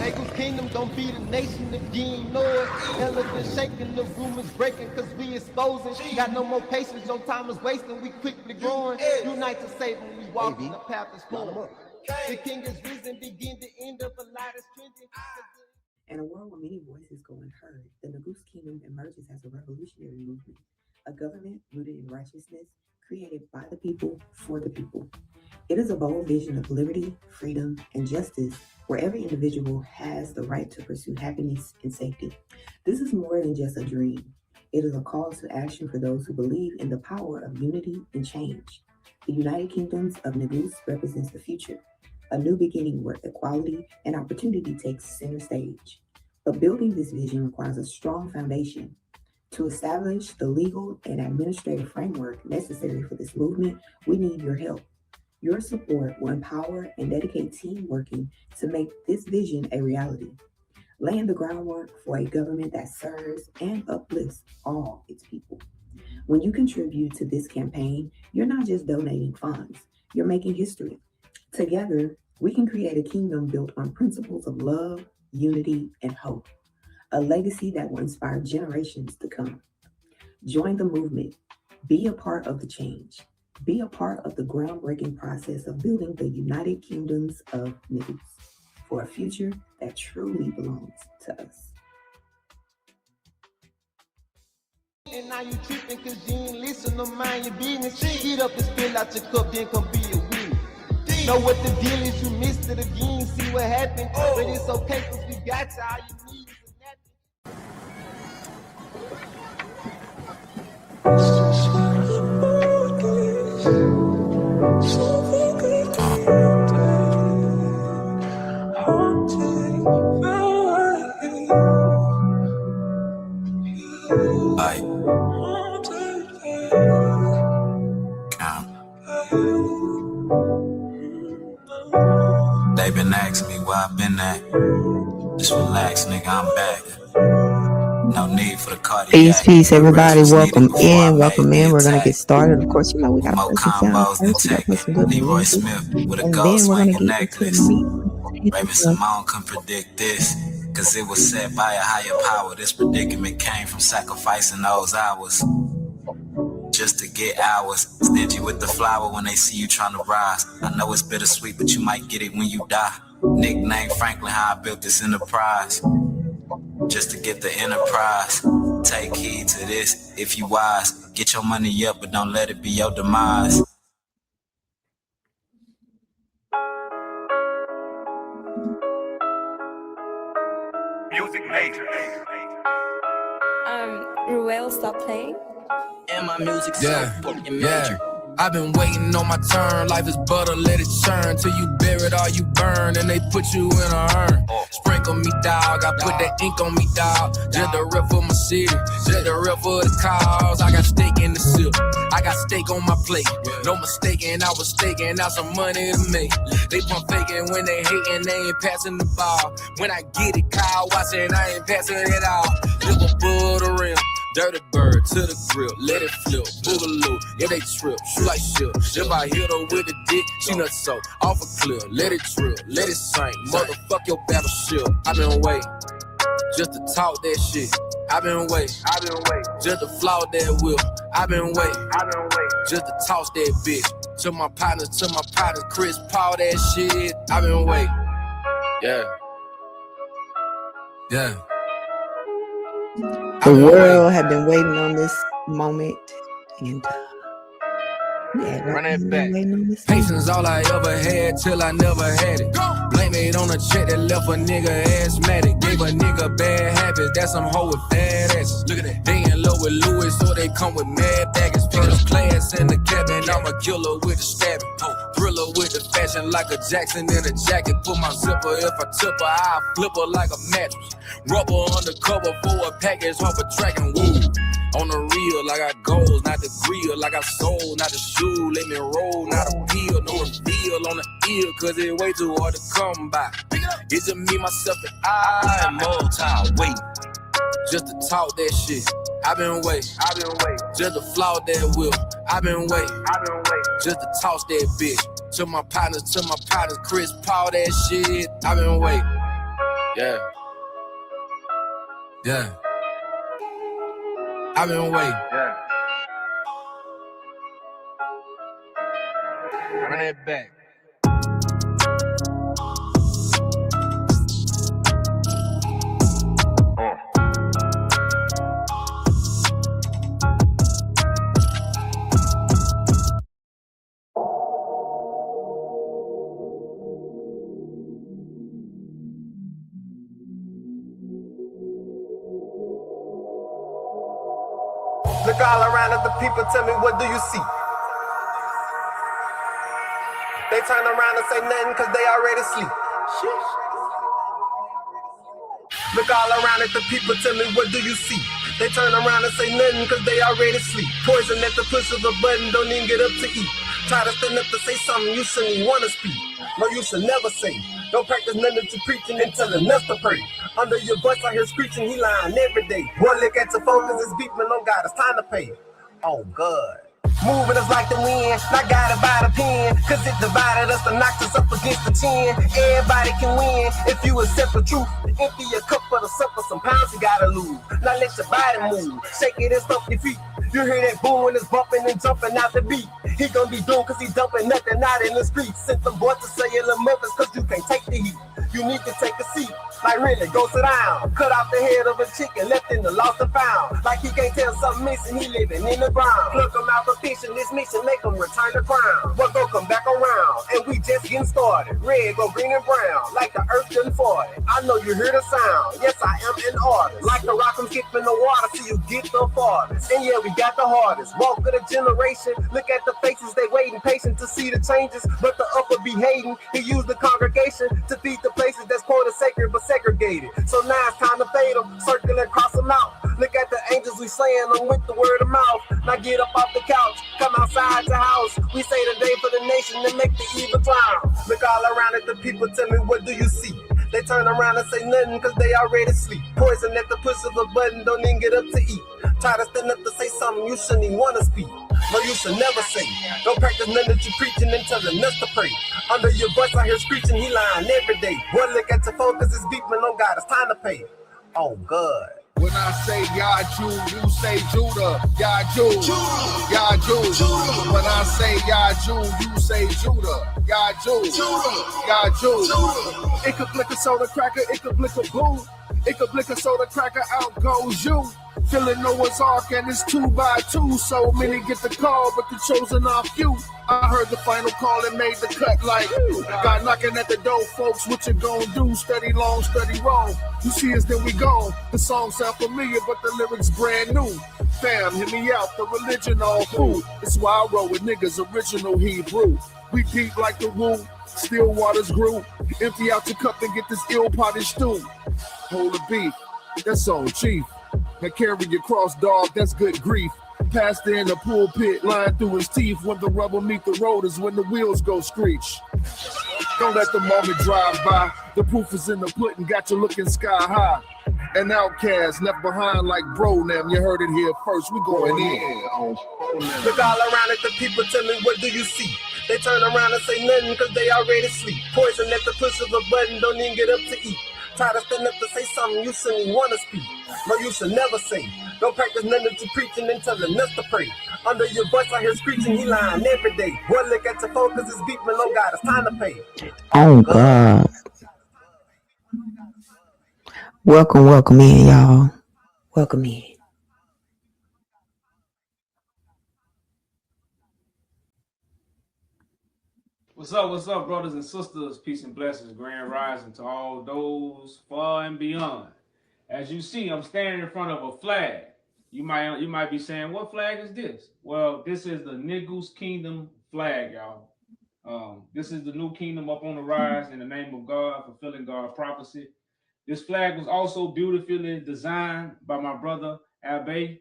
Eagles Kingdom gon' be the nation again, Lord. Elephant shaking, the rumors breaking, cause we exposing. Got no more patience, no time is wasting, we quickly growing. Unite to save when we walk in the path is flowing. The king is risen, begin the end of a light is trending. In a world where many voices go unheard, the Nagus Kingdom emerges as a revolutionary movement, a government rooted in righteousness, created by the people, for the people. It is a bold vision of liberty, freedom, and justice where every individual has the right to pursue happiness and safety. This is more than just a dream. It is a call to action for those who believe in the power of unity and change. The United Kingdoms of Nagus represents the future, a new beginning where equality and opportunity takes center stage. But building this vision requires a strong foundation. To establish the legal and administrative framework necessary for this movement, we need your help. Your support will empower and dedicate team working to make this vision a reality, laying the groundwork for a government that serves and uplifts all its people. When you contribute to this campaign, you're not just donating funds, you're making history. Together, we can create a kingdom built on principles of love, unity, and hope, a legacy that will inspire generations to come. Join the movement. Be a part of the change. Be a part of the groundbreaking process of building the United Kingdoms of Nagus for a future that truly belongs to us. And now you tripping cause you ain't listen to mind your business. Get up and spill out your cup, then come be a winner. Know what the deal is, you missed it again, see what happened. But it's okay cause we got you, all you need is a They been asking me where I've been at. Just relax, nigga, I'm back. No need for the cardiac. Peace, everybody. Welcome in. We're gonna get started. Of course, we gotta more play some sound first. We gotta play some good Leroy music, Smith with a and gold then we're gonna swinging get into the necklace. meat. Raymond Simone couldn't predict this, cause it was set by a higher power. This predicament came from sacrificing those hours just to get ours. Stingy with the flower when they see you trying to rise. I know it's bittersweet, but you might get it when you die. Nickname Franklin, how I built this enterprise, just to get the enterprise. Take heed to this if you wise. Get your money up, but don't let it be your demise. Music major. Ruel, stop playing. And my music fucking major. I've been waiting on my turn. Life is butter, let it churn till you bear it all you burn, and they put you in a urn. Sprinkle me, dog. I put that ink on me, dog. Just the rep for my city, just the rep for the cause. I got steak in the sip, I got steak on my plate. No mistaking, I was staking out some money to make. They pump faking when they hating, they ain't passing the ball. When I get it, Kyle Watson, I ain't passing it all. Live above the rim. Dirty bird to the grill, let it flip, boogaloo, yeah they trip, shoot like shit. If I hit her with a dick, she nuts so off a cliff, let it drill, let it sink, motherfuck your battleship. I been waiting, just to talk that shit. I been waiting, just to flout that whip. I been waiting, just to toss that bitch. To my partners, Chris Paul that shit. I been waiting, yeah. The world had been waiting on this moment, and Run that back. Patience all I ever had till I never had it. Blame it on a check that left a nigga asthmatic. Gave a nigga bad habits, that's some hoe with bad asses. Look at that. They in love with Louis, so they come with mad baggage. First class in the cabin, I'm a killer with a stabbing. Thriller with the fashion like a Jackson in a jacket. Put my zipper, if I tip her, I flip her like a mattress. Rubber undercover for a package, off a tracking. Woo. On the real, I got goals, not the grill. I got soul, not the shoe. Let me roll, not a peel. No reveal on the ear, cause it's way too hard to come by. It's just me, myself, and I. Multi-weight, just to talk that shit. I been waiting, just to flout that whip. I been waiting, just to toss that bitch. To my partners, Chris Paul, that shit. I've been waiting. Yeah. Yeah. I've been waiting. Yeah. Run it back. Look all around at the people, tell me, what do you see? They turn around and say nothing cause they already sleep. Look all around at the people, tell me, what do you see? They turn around and say nothing cause they already sleep. Poison at the push of a button, don't even get up to eat. Try to stand up to say something you shouldn't even wanna speak. No, you should never say. Don't practice nothing that you preaching and telling us to pray. Under your voice I hear screeching, he lying every day. One look at your phone cause it's beeping, oh God, it's time to pay. Oh God. Moving us like the wind, not guided by the pen. Cause it divided us and knocked us up against the chin. Everybody can win if you accept the truth. Empty your cup for the sup for some pounds you gotta lose. Now let your body move, shake it and stomp your feet. You hear that boom when it's bumping and jumping out the beat. He gon' be doomed cause he dumping nothing out in the streets. Sent them boys to cellular Memphis cause you can't take the heat. You need to take a seat, like really, go sit down. Cut off the head of a chicken, left in the lost and found. Like he can't tell something missing, he living in the ground. Pluck him out for fishing, this mission make him return the crown. What go come back around, and we just getting started. Red go green and brown, like the earth done for it. I know you hear the sound, yes I am an artist. Like the rock I'm skipping the water, see you get the farthest. And yeah, we got the hardest, walk of the generation. Look at the faces, they waiting patient to see the changes. But the upper be hating, he used the congregation to feed the places that's quoted sacred but segregated. So now it's time to fade them, circle and cross them out. Look at the angels we slaying them with the word of mouth. Now get up off the couch, come outside the house. We say the day for the nation and make the evil clown. Look all around at the people, tell me, what do you see? They turn around and say nothing cause they already sleep. Poison at the push of a button, don't even get up to eat. Try to stand up to say something you shouldn't even wanna speak. No, you should never say. Don't practice nothing that you preaching and telling us to pray. Under your voice I hear screeching, he lying every day. One look at your phone cause it's beeping, oh God, it's time to pay. Oh God. When I say Yaju, you say Judah. Yaju, Yaju. When I say Yaju, you say Judah. Yaju, Yaju. It could flick a soda cracker, it could flick a boo. It could flick a soda cracker, out goes you. Feeling Noah's Ark and it's 2 by 2. So many get the call, but the chosen are few. I heard the final call and made the cut like God knocking at the door, folks, what you gonna do? Study long, study wrong. You see us, then we gone. The song sound familiar, but the lyrics brand new. Fam, hear me out, the religion all food. It's why I roll with niggas, original Hebrew. We deep like the woo, still waters grew. Empty out your cup and get this ill potted stew. Hold the beef, that's on chief. Now carry your cross, dog, that's good grief. Pastor in the pulpit, lying through his teeth. When the rubber meet the road is when the wheels go screech. Don't let the moment drive by. The proof is in the pudding, got you looking sky high. An outcast left behind like bro them. You heard it here first, we going in. Look all around at the people, tell me, what do you see? They turn around and say nothing cause they already sleep. Poison at the push of a button, don't even get up to eat. Try to stand up to say something you shouldn't even wanna speak. No, you should never say. Don't practice nothing that you preaching and telling us to pray. Under your voice I hear screeching, he lying every day. One look at your phone cause it's beeping, oh God, it's time to pay. Oh God. Welcome in, y'all. Welcome in. What's up, brothers and sisters? Peace and blessings, grand rising to all those far and beyond. As you see, I'm standing in front of a flag. You might be saying, what flag is this? Well, this is the Negus Kingdom flag, y'all. This is the new kingdom up on the rise in the name of God, fulfilling God's prophecy. This flag was also beautifully designed by my brother Abe.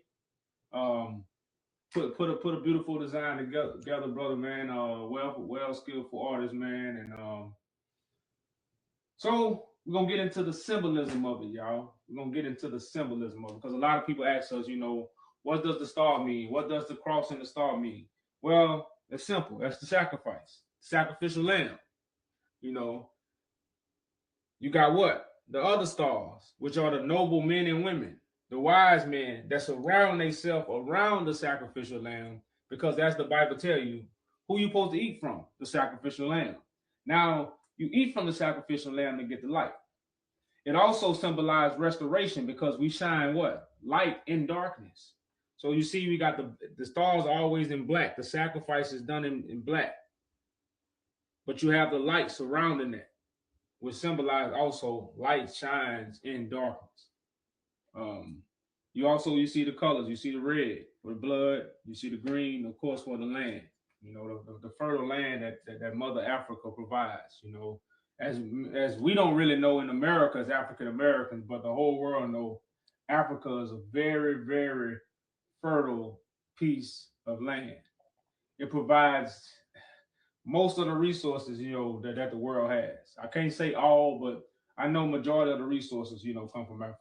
Put a beautiful design together, brother, man. Well skillful artist, man, and so we're gonna get into the symbolism of it, y'all. We're gonna get into the symbolism of it because a lot of people ask us, what does the star mean? What does the cross and the star mean? Well, it's simple. That's the sacrifice. sacrificial lamb. You know, you got what? The other stars, which are the noble men and women, the wise men that surround themselves around the sacrificial lamb, because that's the Bible tell you who you supposed to eat from, the sacrificial lamb. Now, you eat from the sacrificial lamb to get the light. It also symbolized restoration because we shine what? Light in darkness. So you see, we got the stars are always in black. The sacrifice is done in black. But you have the light surrounding it, which symbolize also light shines in darkness. You see the colors. You see the red for the blood. You see the green, of course, for the land. You know, the fertile land that Mother Africa provides. You know, as we don't really know in America as African Americans, but the whole world know Africa is a very, very fertile piece of land. It provides most of the resources, you know, that the world has. I can't say all, but I know majority of the resources, you know, come from Africa.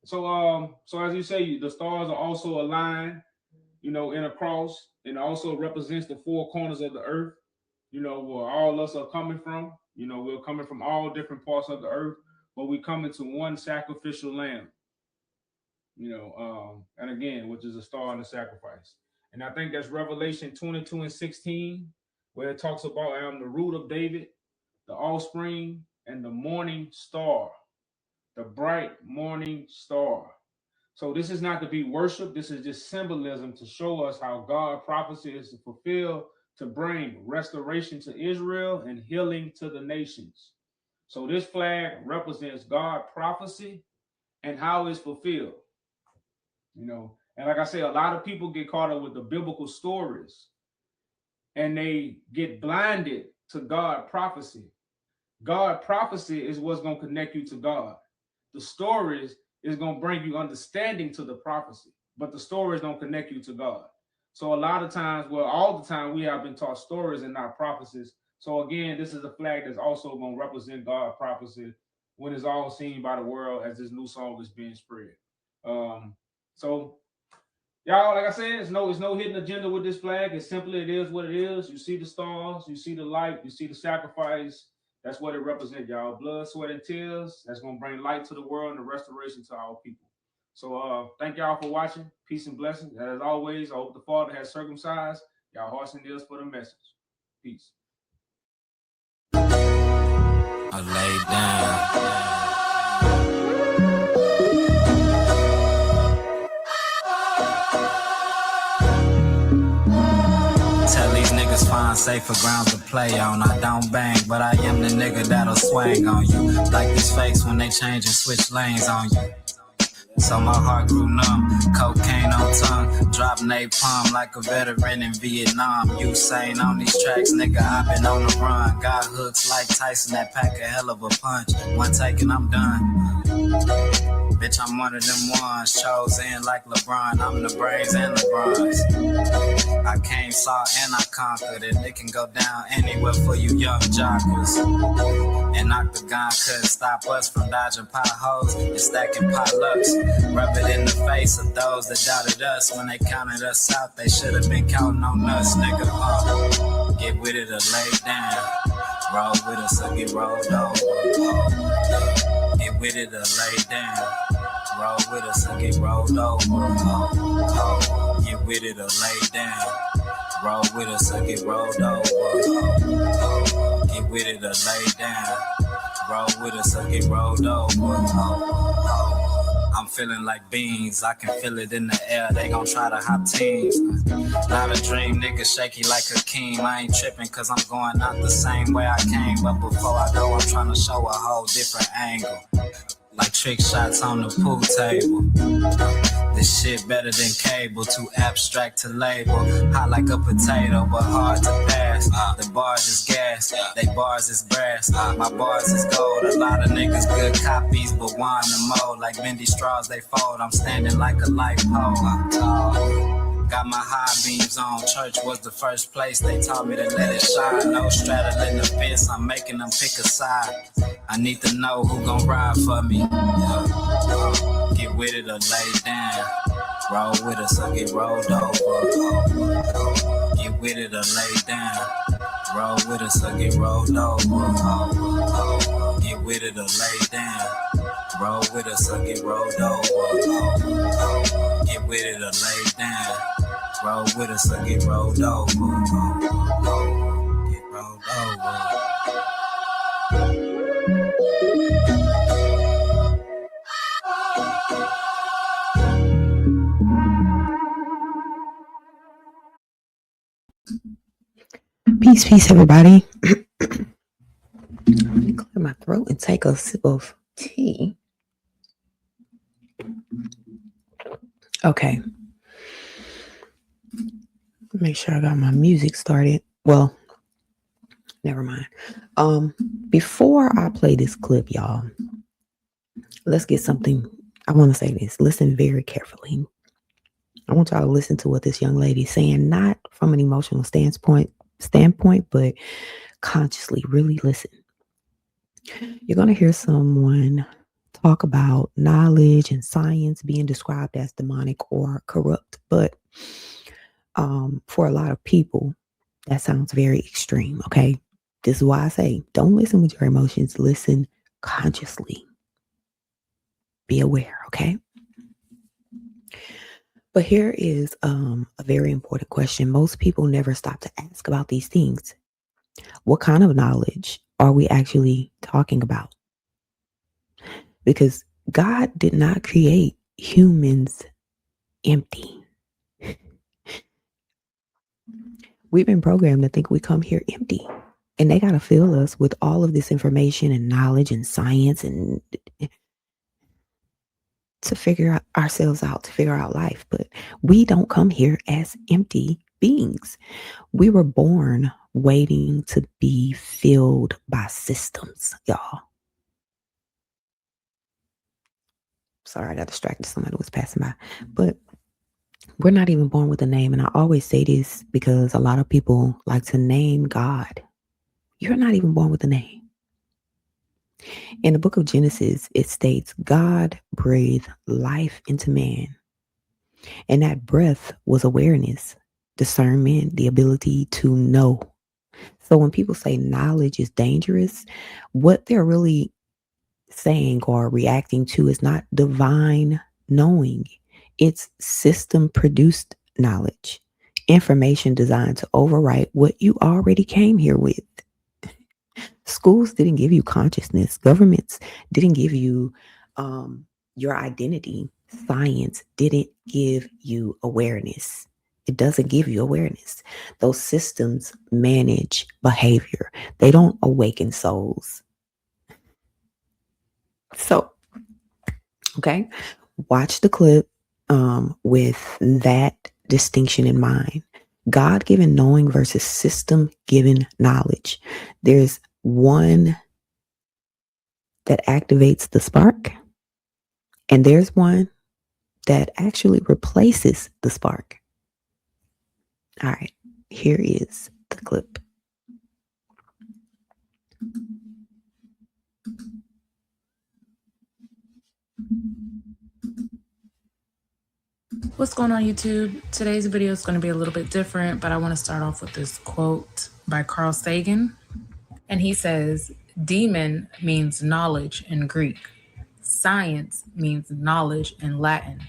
So as you say, the stars are also aligned, you know, in a cross, and also represents the four corners of the earth, you know, where all us are coming from. You know, we're coming from all different parts of the earth, but we come into one sacrificial lamb, you know, and again, which is a star in the sacrifice. And I think that's Revelation 22:16, where it talks about I am the root of David, the offspring, and the morning star, the bright morning star. So this is not to be worshiped. This is just symbolism to show us how God's prophecy is to fulfill, to bring restoration to Israel and healing to the nations. So this flag represents God's prophecy and how it's fulfilled. You know, and like I say, a lot of people get caught up with the biblical stories and they get blinded to God's prophecy. God's prophecy is what's going to connect you to God. The stories is going to bring you understanding to the prophecy, but the stories don't connect you to God. So a lot of times, well, all the time, we have been taught stories and not prophecies. So again, this is a flag that's also going to represent God's prophecy when it's all seen by the world as this new song is being spread. So y'all, like I said, it's no hidden agenda with this flag. It's simply, it is what it is. You see the stars, you see the light, you see the sacrifice. That's what it represents, y'all. Blood, sweat, and tears. That's going to bring light to the world and the restoration to our people. So thank y'all for watching. Peace and blessings. As always, I hope the Father has circumcised y'all hearts and ears for the message. Peace. I lay down. Tell these niggas find safer grounds to play on. I don't bang, but I am the nigga that'll swing on you. Like these fakes when they change and switch lanes on you. So my heart grew numb, cocaine on tongue, drop napalm like a veteran in Vietnam. Usain on these tracks, nigga, I been on the run. Got hooks like Tyson that pack a hell of a punch. One take and I'm done. Bitch, I'm one of them ones, chosen like LeBron. I'm the brains and the bronze. I came, saw, and I conquered it. It can go down anywhere for you young jockers. And Octagon couldn't stop us from dodging potholes and stacking potlucks. Rub it in the face of those that doubted us. When they counted us out, they should have been counting on us, nigga. Get with it or lay down. Roll with us or get rolled over. Get with it or lay down. Roll with us or get rolled over. Get with it or lay down. Roll with us or get rolled over. Get with it or lay down. Roll with us or get rolled over. I'm feeling like beans, I can feel it in the air, they gon' try to hop teams. Not a dream, nigga shaky like a king. I ain't tripping cause I'm going out the same way I came. But before I go, I'm trying to show a whole different angle. Like trick shots on the pool table. This shit better than cable, too abstract to label. Hot like a potato, but hard to pass. The bars is gas, they bars is brass. My bars is gold, a lot of niggas good copies, but wine the mold. Like bendy straws, they fold, I'm standing like a light pole. I'm tall. Got my high beams on, church was the first place they taught me to let it shine. No straddling the fence, I'm making them pick a side. I need to know who gon' ride for me. Get with it or lay down. Roll with us or get rolled over. Get with it or lay down. Roll with us or get rolled over. Get with it or lay down. Roll with us or get rolled over. Get with it or lay down. Roll with us or get rolled over. Get rolled over. Peace, everybody. Let me clear my throat and take a sip of tea. Okay. Make sure I got my music started. Well, never mind. Before I play this clip, y'all, let's get something. I want to say this. Listen very carefully. I want y'all to listen to what this young lady is saying, not from an emotional standpoint, but consciously really listen. You're going to hear someone talk about knowledge and science being described as demonic or corrupt, but for a lot of people, that sounds very extreme, okay? This is why I say, don't listen with your emotions. Listen consciously. Be aware, okay? But here is a very important question. Most people never stop to ask about these things. What kind of knowledge are we actually talking about? Because God did not create humans empty. We've been programmed to think we come here empty. And they got to fill us with all of this information and knowledge and science and to figure ourselves out, to figure out life. But we don't come here as empty beings. We were born waiting to be filled by systems, y'all. Sorry, I got distracted. Somebody was passing by. But we're not even born with a name. And I always say this because a lot of people like to name God. You're not even born with a name. In the book of Genesis, it states, God breathed life into man. And that breath was awareness, discernment, the ability to know. So when people say knowledge is dangerous, what they're really saying or reacting to is not divine knowing. It's system-produced knowledge, information designed to overwrite what you already came here with. Schools didn't give you consciousness. Governments didn't give you your identity. Science didn't give you awareness. It doesn't give you awareness. Those systems manage behavior. They don't awaken souls. So, okay, watch the clip with that distinction in mind. God-given knowing versus system-given knowledge. There's one that activates the spark, and there's one that actually replaces the spark. All right, here is the clip. What's going on, YouTube? Today's video is going to be a little bit different, but I want to start off with this quote by Carl Sagan. And he says, demon means knowledge in Greek. Science means knowledge in Latin.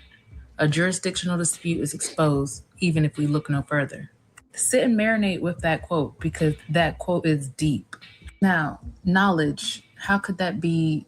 A jurisdictional dispute is exposed, even if we look no further. Sit and marinate with that quote, because that quote is deep. Now, knowledge, how could that be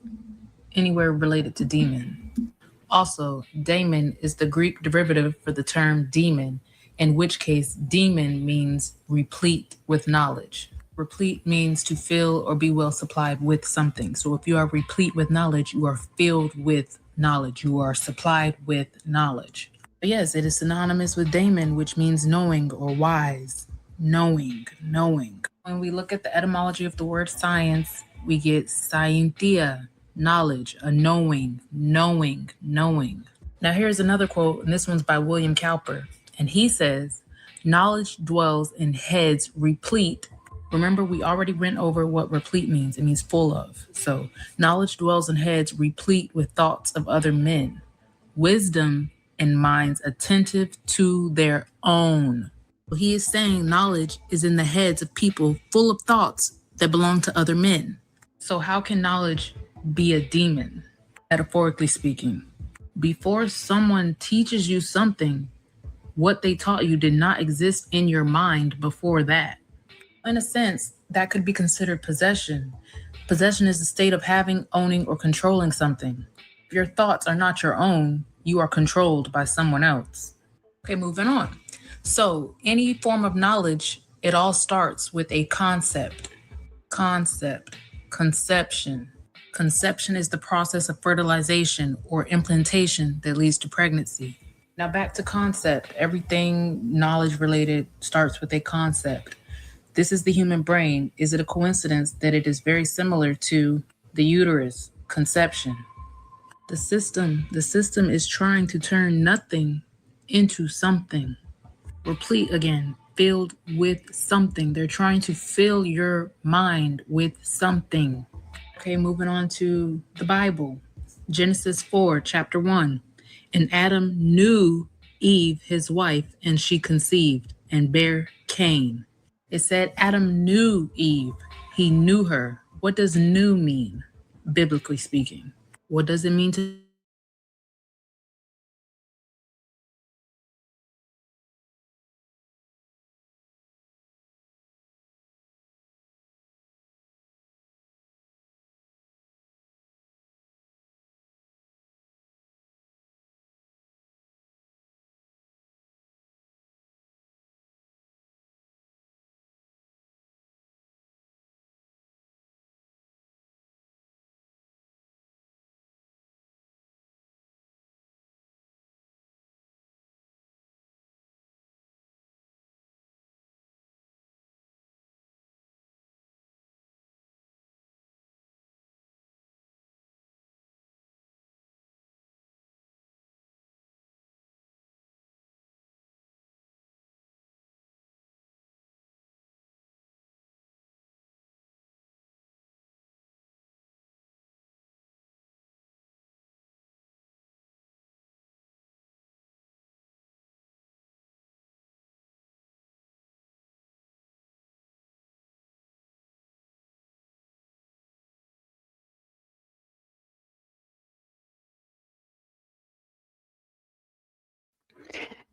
anywhere related to demon? Also, daemon is the Greek derivative for the term demon, in which case demon means replete with knowledge. Replete means to fill or be well supplied with something. So if you are replete with knowledge, you are filled with knowledge. You are supplied with knowledge. But yes, it is synonymous with daemon, which means knowing or wise. Knowing. When we look at the etymology of the word science, we get scientia, knowledge, a knowing. Now here's another quote, and this one's by William Cowper. And he says, knowledge dwells in heads replete. Remember, we already went over what replete means. It means full of. So knowledge dwells in heads replete with thoughts of other men. Wisdom in minds attentive to their own. He is saying knowledge is in the heads of people full of thoughts that belong to other men. So how can knowledge be a demon, metaphorically speaking? Before someone teaches you something, what they taught you did not exist in your mind before that. In a sense, that could be considered possession. Possession is the state of having, owning, or controlling something. If your thoughts are not your own, you are controlled by someone else. Okay, moving on. So, any form of knowledge, it all starts with a concept. Concept, conception. Conception is the process of fertilization or implantation that leads to pregnancy. Now, back to concept. Everything knowledge related starts with a concept. This is the human brain. Is it a coincidence that it is very similar to the uterus, conception? The system is trying to turn nothing into something. Replete again, filled with something. They're trying to fill your mind with something. Okay, moving on to the Bible. Genesis 4, chapter 1. And Adam knew Eve, his wife, and she conceived and bare Cain. It said Adam knew Eve. He knew her. What does knew mean, biblically speaking? What does it mean to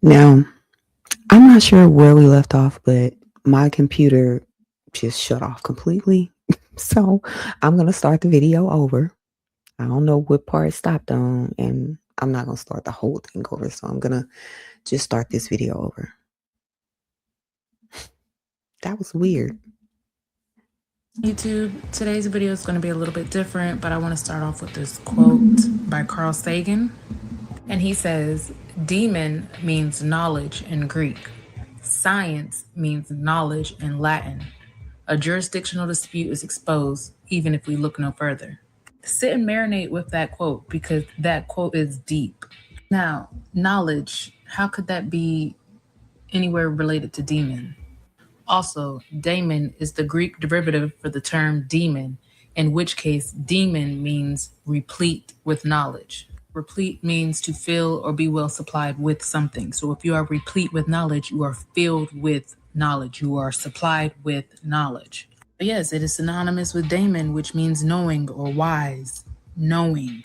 Now, I'm not sure where we left off, but my computer just shut off completely. So I'm going to start the video over. I don't know what part it stopped on, and I'm not going to start the whole thing over. So I'm going to just start this video over. That was weird. YouTube? Today's video is going to be a little bit different, but I want to start off with this quote by Carl Sagan. And he says, demon means knowledge in Greek. Science means knowledge in Latin. A jurisdictional dispute is exposed, even if we look no further. Sit and marinate with that quote, because that quote is deep. Now, knowledge, how could that be anywhere related to demon? Also, daemon is the Greek derivative for the term demon, in which case demon means replete with knowledge. Replete means to fill or be well supplied with something. So if you are replete with knowledge, you are filled with knowledge. You are supplied with knowledge. But yes, it is synonymous with daemon, which means knowing or wise. Knowing.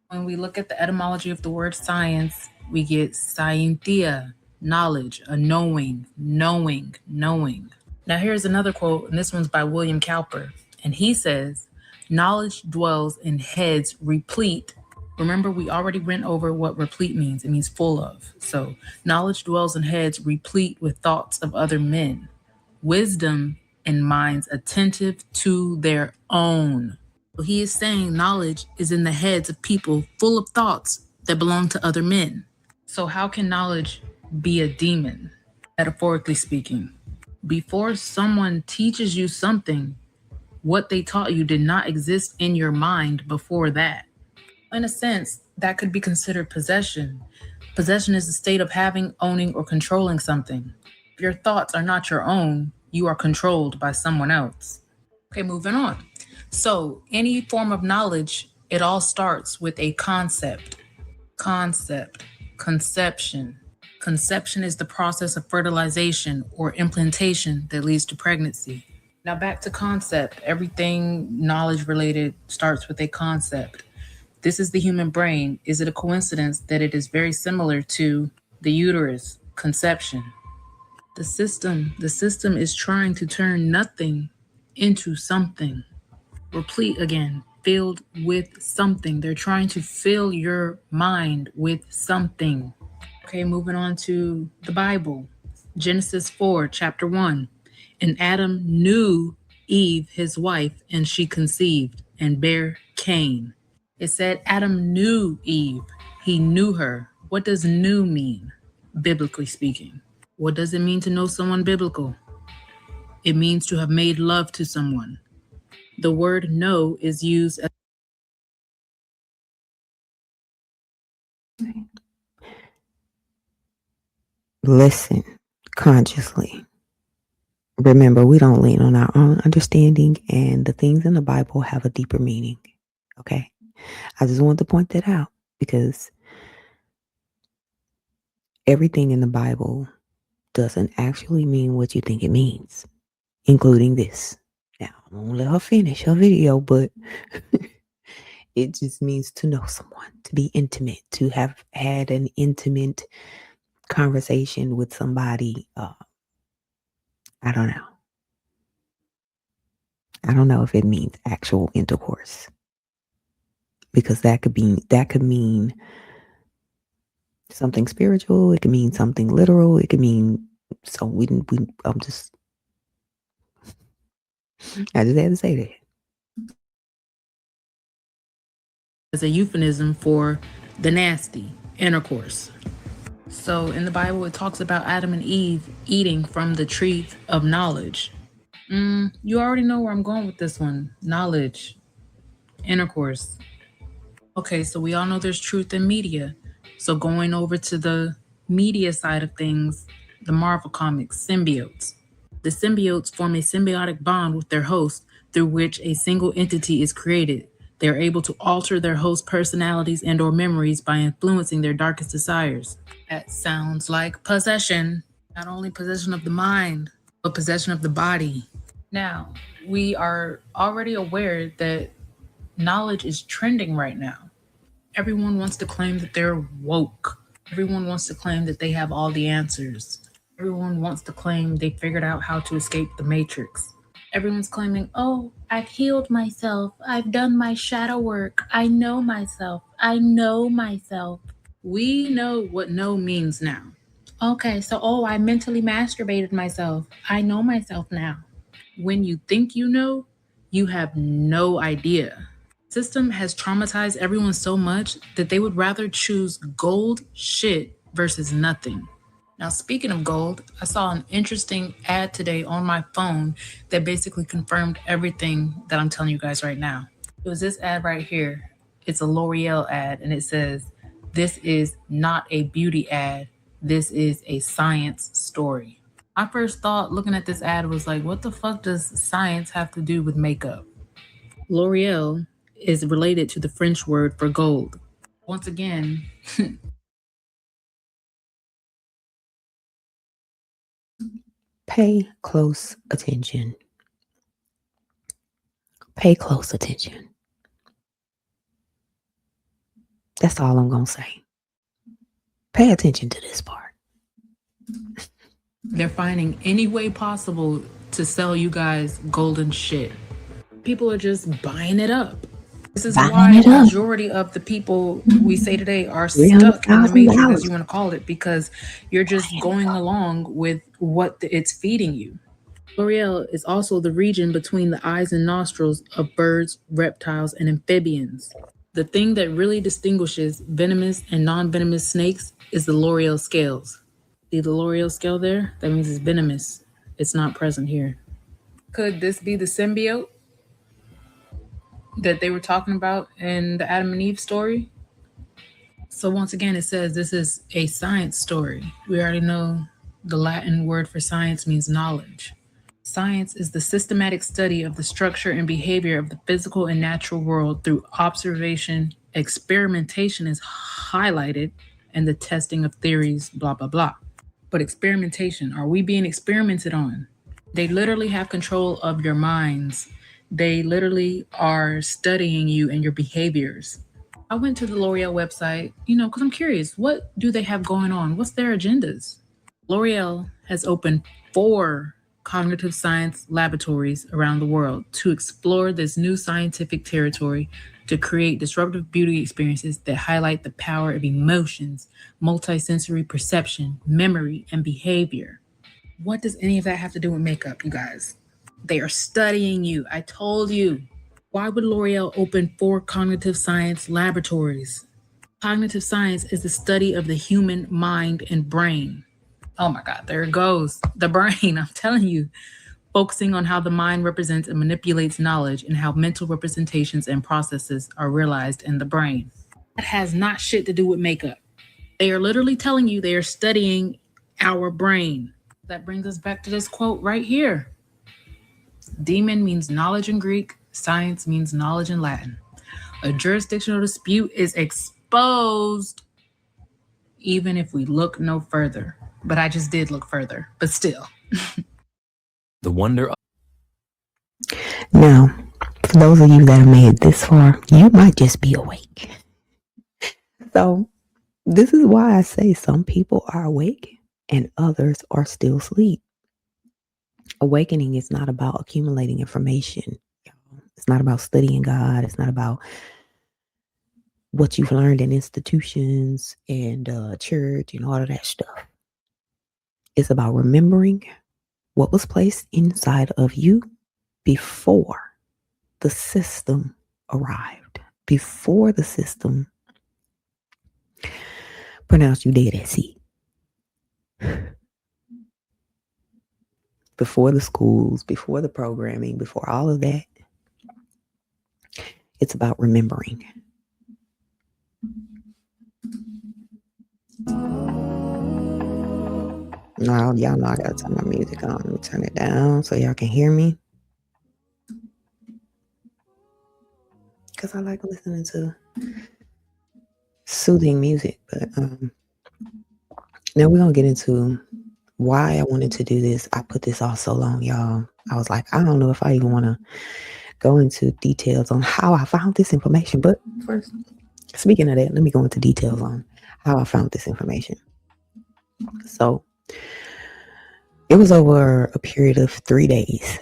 When we look at the etymology of the word science, we get scientia, knowledge, a knowing. Now here's another quote, and this one's by William Cowper. And he says, knowledge dwells in heads replete. Remember, we already went over what replete means. It means full of. So knowledge dwells in heads replete with thoughts of other men. Wisdom in minds attentive to their own. He is saying knowledge is in the heads of people full of thoughts that belong to other men. So how can knowledge be a demon, metaphorically speaking? Before someone teaches you something, what they taught you did not exist in your mind before that. In a sense, that could be considered possession. Possession is the state of having, owning, or controlling something. If your thoughts are not your own, you are controlled by someone else. Okay, moving on. So any form of knowledge, it all starts with a concept. Concept, conception. Conception is the process of fertilization or implantation that leads to pregnancy. Now back to concept. Everything knowledge related starts with a concept. This is the human brain. Is it a coincidence that it is very similar to the uterus, conception? The system is trying to turn nothing into something. Replete again, filled with something. They're trying to fill your mind with something. Okay, moving on to the Bible. Genesis 4, chapter 1. And Adam knew Eve, his wife, and she conceived and bare Cain. It said Adam knew Eve. He knew her. What does knew mean, biblically speaking? What does it mean to know someone biblical? It means to have made love to someone. The word know is used as Listen consciously. Remember, we don't lean on our own understanding, and the things in the Bible have a deeper meaning. Okay? I just want to point that out because everything in the Bible doesn't actually mean what you think it means, including this. Now, I'm going to let her finish her video, but it just means to know someone, to be intimate, to have had an intimate conversation with somebody. I don't know. I don't know if it means actual intercourse, because that could mean something spiritual. It could mean something literal. It could mean I just had to say that. as a euphemism for the nasty intercourse. So in the Bible, it talks about Adam and Eve eating from the tree of knowledge. You already know where I'm going with this one. Knowledge, intercourse. Okay, so we all know there's truth in media. So going over to the media side of things, the Marvel comics, symbiotes. The symbiotes form a symbiotic bond with their host through which a single entity is created. They are able to alter their host personalities and or memories by influencing their darkest desires. That sounds like possession. Not only possession of the mind, but possession of the body. Now, we are already aware that knowledge is trending right now. Everyone wants to claim that they're woke. Everyone wants to claim that they have all the answers. Everyone wants to claim they figured out how to escape the matrix. Everyone's claiming, oh, I've healed myself. I've done my shadow work. I know myself. I know myself. We know what know means now. Okay, so, I mentally masturbated myself. I know myself now. When you think you know, you have no idea. System has traumatized everyone so much that they would rather choose gold shit versus nothing. Now, speaking of gold, I saw an interesting ad today on my phone that basically confirmed everything that I'm telling you guys right now. It was this ad right here. It's a L'Oreal ad, and it says, "This is not a beauty ad. This is a science story." My first thought looking at this ad was like, what the fuck does science have to do with makeup? L'Oreal is related to the French word for gold. Once again, Pay close attention. Pay close attention. That's all I'm going to say. Pay attention to this part. they're finding any way possible to sell you guys golden shit. People are just buying it up. This is why the majority of the people we say today are stuck in the matrix, as you want to call it, because you're just going along with what it's feeding you. L'Oreal is also the region between the eyes and nostrils of birds, reptiles, and amphibians. The thing that really distinguishes venomous and non-venomous snakes is the L'Oreal scales. See the L'Oreal scale there? That means it's venomous. It's not present here. Could this be the symbiote that they were talking about in the Adam and Eve story? So once again, it says this is a science story. We already know the Latin word for science means knowledge. Science is the systematic study of the structure and behavior of the physical and natural world through observation. Experimentation is highlighted and the testing of theories, blah, blah, blah. But experimentation, are we being experimented on? They literally have control of your minds. They literally are studying you and your behaviors. I went to the L'Oreal website, because I'm curious, what do they have going on? What's their agendas? L'Oreal has opened 4 cognitive science laboratories around the world to explore this new scientific territory to create disruptive beauty experiences that highlight the power of emotions, multisensory perception, memory, and behavior. What does any of that have to do with makeup, you guys? They are studying you. I told you. Why would L'Oreal open 4 cognitive science laboratories? Cognitive science is the study of the human mind and brain. Oh my God, there it goes. The brain, I'm telling you. Focusing on how the mind represents and manipulates knowledge and how mental representations and processes are realized in the brain. That has not shit to do with makeup. They are literally telling you they are studying our brain. That brings us back to this quote right here. Demon means knowledge in Greek. Science means knowledge in Latin. A jurisdictional dispute is exposed even if we look no further. But I just did look further, but still. The wonder of Now, for those of you that have made it this far, you might just be awake. So, this is why I say some people are awake and others are still asleep. Awakening is not about accumulating information. It's not about studying God. It's not about what you've learned in institutions and church and all of that stuff. It's about remembering what was placed inside of you before the system arrived, before the system pronounced you dead at sea, before the schools, before the programming, before all of that. It's about remembering. Now, y'all know I gotta turn my music on. Let me turn it down so y'all can hear me. Because I like listening to soothing music. But now we're going to get into why I wanted to do this. I put this off so long, y'all. I was like, I don't know if I even want to go into details on how I found this information. But first, speaking of that, let me go into details on how I found this information. So, it was over a period of 3 days.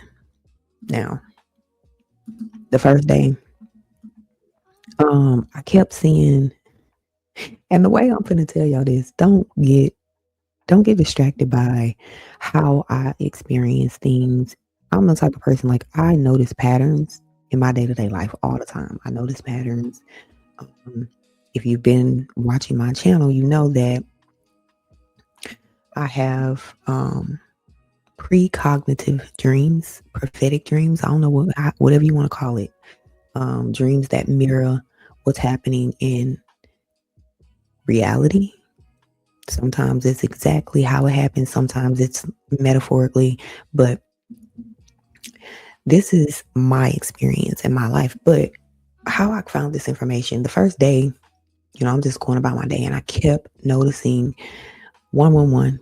Now, the first day, I kept seeing, and the way I'm going to tell y'all this, don't get distracted by how I experience things. I'm the type of person, like, I notice patterns in my day-to-day life all the time. I notice patterns. If you've been watching my channel, you know that I have precognitive dreams, prophetic dreams. I don't know whatever you want to call it. Dreams that mirror what's happening in reality. Sometimes it's exactly how it happens. Sometimes it's metaphorically, but this is my experience in my life. But how I found this information, the first day, I'm just going about my day and I kept noticing 111.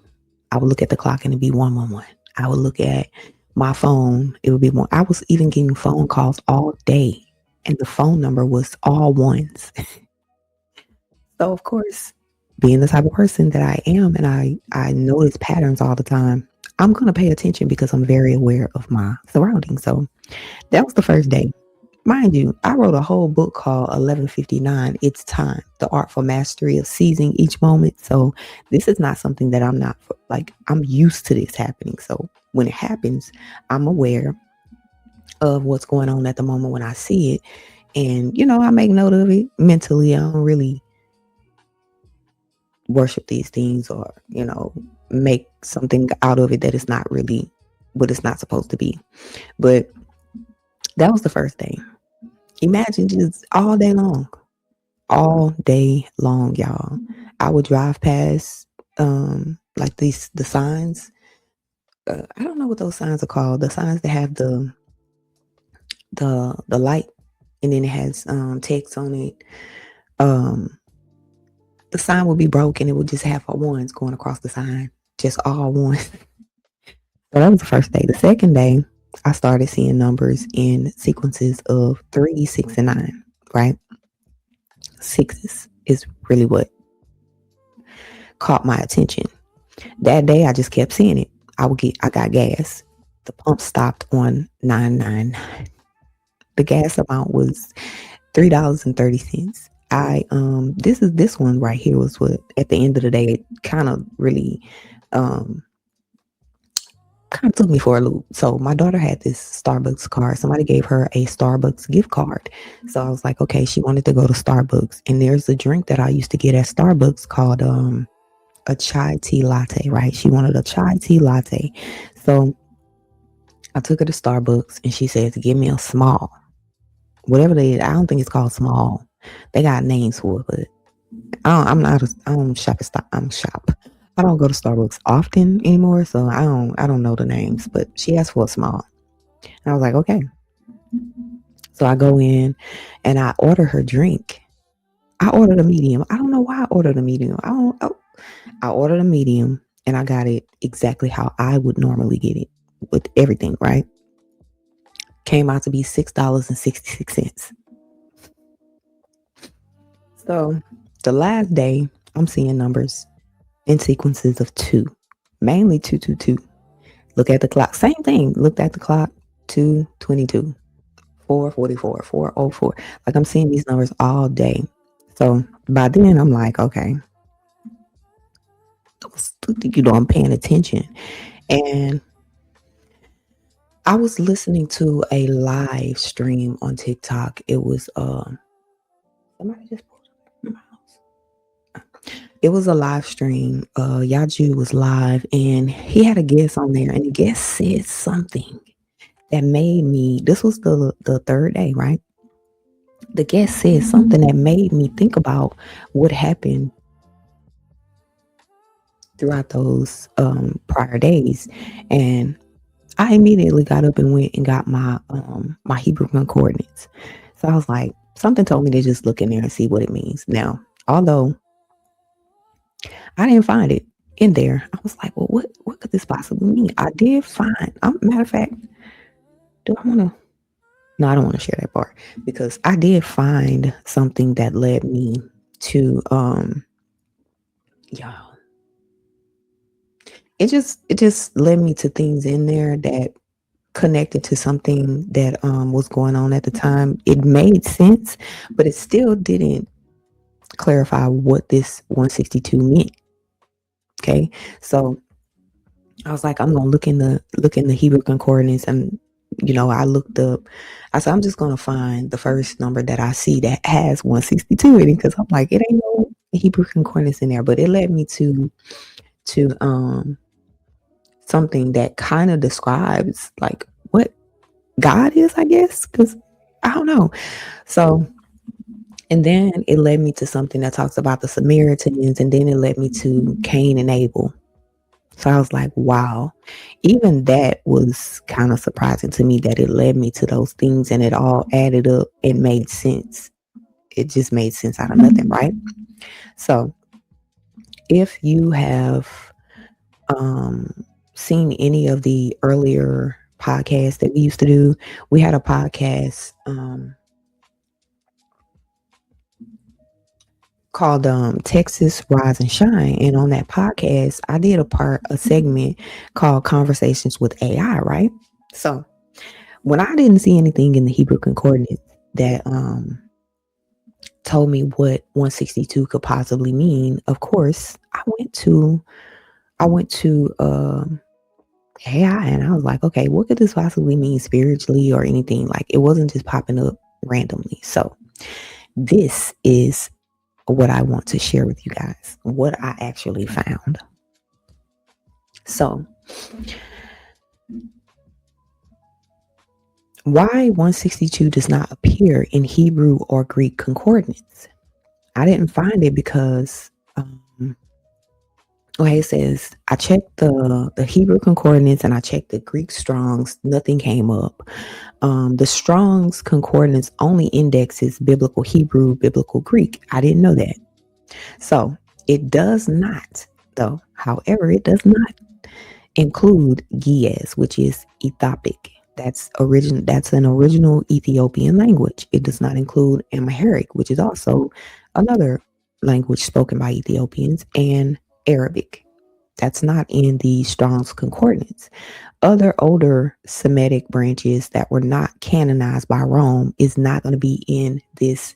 I would look at the clock and it'd be 111. I would look at my phone. It would be one. I was even getting phone calls all day and the phone number was all ones. So of course, being the type of person that I am, and I notice patterns all the time, I'm going to pay attention because I'm very aware of my surroundings. So that was the first day. Mind you, I wrote a whole book called 1159, It's Time, The Artful Mastery of Seizing Each Moment. So this is not something that I'm used to this happening. So when it happens, I'm aware of what's going on at the moment when I see it. And, I make note of it mentally. I don't really worship these things or, make something out of it that is not really what it's not supposed to be. But that was the first day. Imagine just all day long, y'all. I would drive past, the signs. I don't know what those signs are called. The signs that have the light, and then it has text on it. the sign would be broken. It would just have ones going across the sign, just all ones. So that was the first day. The second day, I started seeing numbers in sequences of 3, 6, and 9, right? Sixes is really what caught my attention. That day, I just kept seeing it. I got gas. The pump stopped on 999. The gas amount was $3.30. This one right here was what at the end of the day it kind of really kind of took me for a loop. So my daughter had this Starbucks card. Somebody gave her a Starbucks gift card. So I was like, okay, she wanted to go to Starbucks. And there's a drink that I used to get at Starbucks called a chai tea latte, right? She wanted a chai tea latte. So I took her to Starbucks and she says, give me a small. Whatever I don't think it's called small. They got names for it, but I don't shop at shop. I don't go to Starbucks often anymore, so I don't know the names, but she asked for a small. And I was like, okay. So I go in and I order her drink. I ordered a medium. I don't know why I ordered a medium. I ordered a medium and I got it exactly how I would normally get it with everything, right? Came out to be $6.66. So the last day, I'm seeing numbers in sequences of 2, mainly 222. Look at the clock. Same thing. Looked at the clock. 2:22, 4:44, 4:04. Like I'm seeing these numbers all day. So by then I'm like, okay, I'm paying attention. And I was listening to a live stream on TikTok. It was somebody just pulled up in my house. It was a live stream. Yaju was live and he had a guest on there, and the guest said something that made me, this was the third day, right? The guest said something that made me think about what happened throughout those prior days. And I immediately got up and went and got my Hebrew concordance. So I was like, something told me to just look in there and see what it means. Now, although I didn't find it in there, I was like, well, what could this possibly mean? I did find, matter of fact, I don't want to share that part, because I did find something that led me to, y'all. It just led me to things in there that connected to something that was going on at the time. It made sense, but it still didn't clarify what this 162 meant. Okay, so I was like, I'm gonna look in the Hebrew concordance, and I said, I'm just gonna find the first number that I see that has 162 in it, because I'm like, it ain't no Hebrew concordance in there. But it led me to something that kind of describes like what God is, I guess, because I don't know. So, and then it led me to something that talks about the Samaritans, and then it led me to Cain and Abel. So I was like, wow, even that was kind of surprising to me, that it led me to those things, and it all added up and made sense. It just made sense out of nothing, right? So if you have seen any of the earlier podcasts that we used to do, we had a podcast called Texas Rise and Shine, and on that podcast I did a segment called Conversations with AI, right? So when I didn't see anything in the Hebrew concordance that told me what 162 could possibly mean, of course I went to AI, and I was like, okay, what could this possibly mean spiritually or anything? Like, it wasn't just popping up randomly. So this is what I want to share with you guys, what I actually found. So why 162 does not appear in Hebrew or Greek concordance? I didn't find it because it says, I checked the Hebrew concordance and I checked the Greek Strong's. Nothing came up. The Strong's concordance only indexes biblical Hebrew, biblical Greek. I didn't know that. So It does not, though. However, it does not include Gies, which is Ethiopic. That's an original Ethiopian language. It does not include Amharic, which is also another language spoken by Ethiopians, and Arabic. That's not in the Strong's Concordance. Other older Semitic branches that were not canonized by Rome is not going to be in this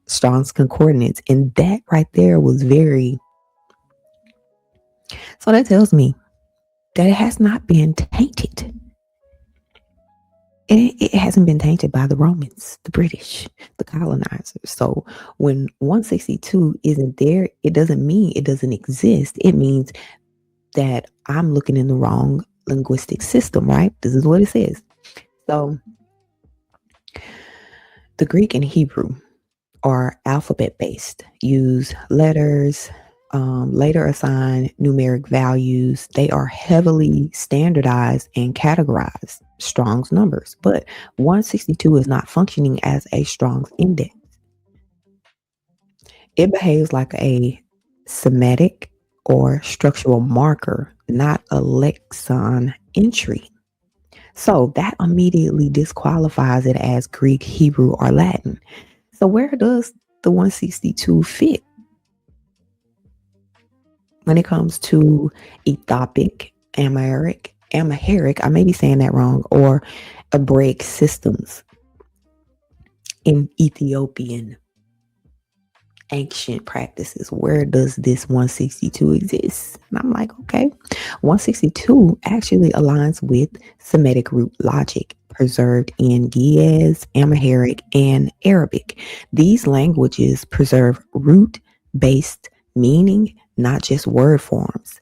Strong's Concordance. And that right there was very, so that tells me that it has not been tainted. It hasn't been tainted by the Romans, the British, the colonizers. So when 162 isn't there, it doesn't mean it doesn't exist. It means that I'm looking in the wrong linguistic system, right? This is what it says. So the Greek and Hebrew are alphabet based, use letters, later assign numeric values. They are heavily standardized and categorized Strong's numbers, but 162 is not functioning as a Strong's index. It behaves like a semantic or structural marker, not a lexicon entry. So that immediately disqualifies it as Greek, Hebrew, or Latin. So where does the 162 fit when it comes to Ethiopic, Amharic, I may be saying that wrong, or Hebraic systems in Ethiopian ancient practices? Where does this 162 exist? And I'm like, okay, 162 actually aligns with Semitic root logic preserved in Gies, Amharic, and Arabic. These languages preserve root-based meaning, not just word forms.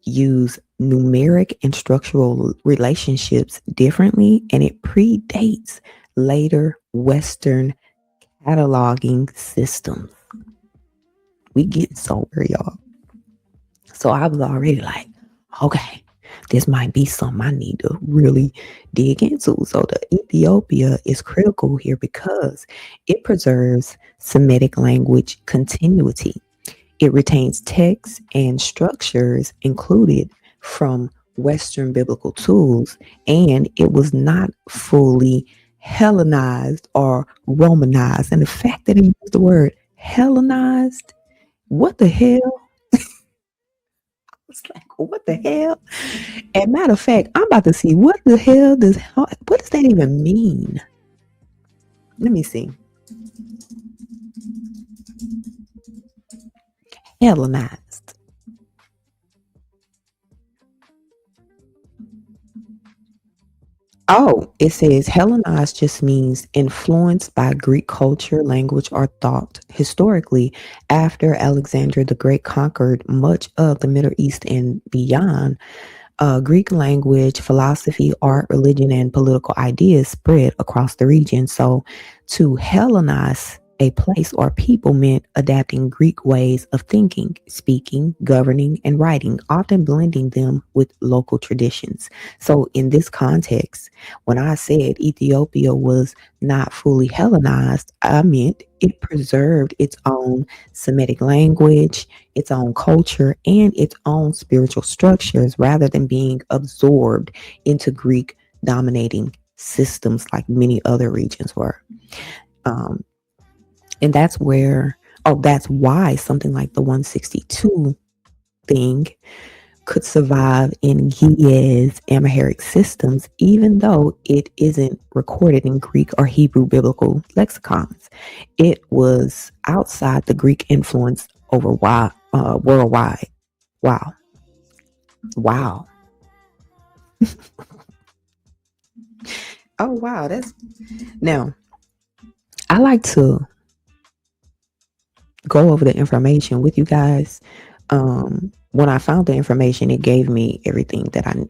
Use numeric and structural relationships differently, and it predates later Western cataloging systems. We get somewhere, y'all. So I was already like, okay, this might be something I need to really dig into. So the Ethiopia is critical here because it preserves Semitic language continuity. It retains texts and structures included from Western biblical tools, and it was not fully Hellenized or Romanized. And the fact that he used the word Hellenized, what the hell? It's like, what the hell? And matter of fact, I'm about to see what the hell what does that even mean? Let me see. Hellenized. Oh, it says Hellenized just means influenced by Greek culture, language, or thought. Historically, after Alexander the Great conquered much of the Middle East and beyond, Greek language, philosophy, art, religion, and political ideas spread across the region. So to Hellenize a place or people meant adapting Greek ways of thinking, speaking, governing, and writing, often blending them with local traditions. So in this context, when I said Ethiopia was not fully Hellenized, I meant it preserved its own Semitic language, its own culture, and its own spiritual structures rather than being absorbed into Greek dominating systems like many other regions were. And that's why something like the 162 thing could survive in Gies Amharic systems, even though it isn't recorded in Greek or Hebrew biblical lexicons. It was outside the Greek influence over worldwide. Wow. Oh, wow. Now, I like to go over the information with you guys. When I found the information, it gave me everything that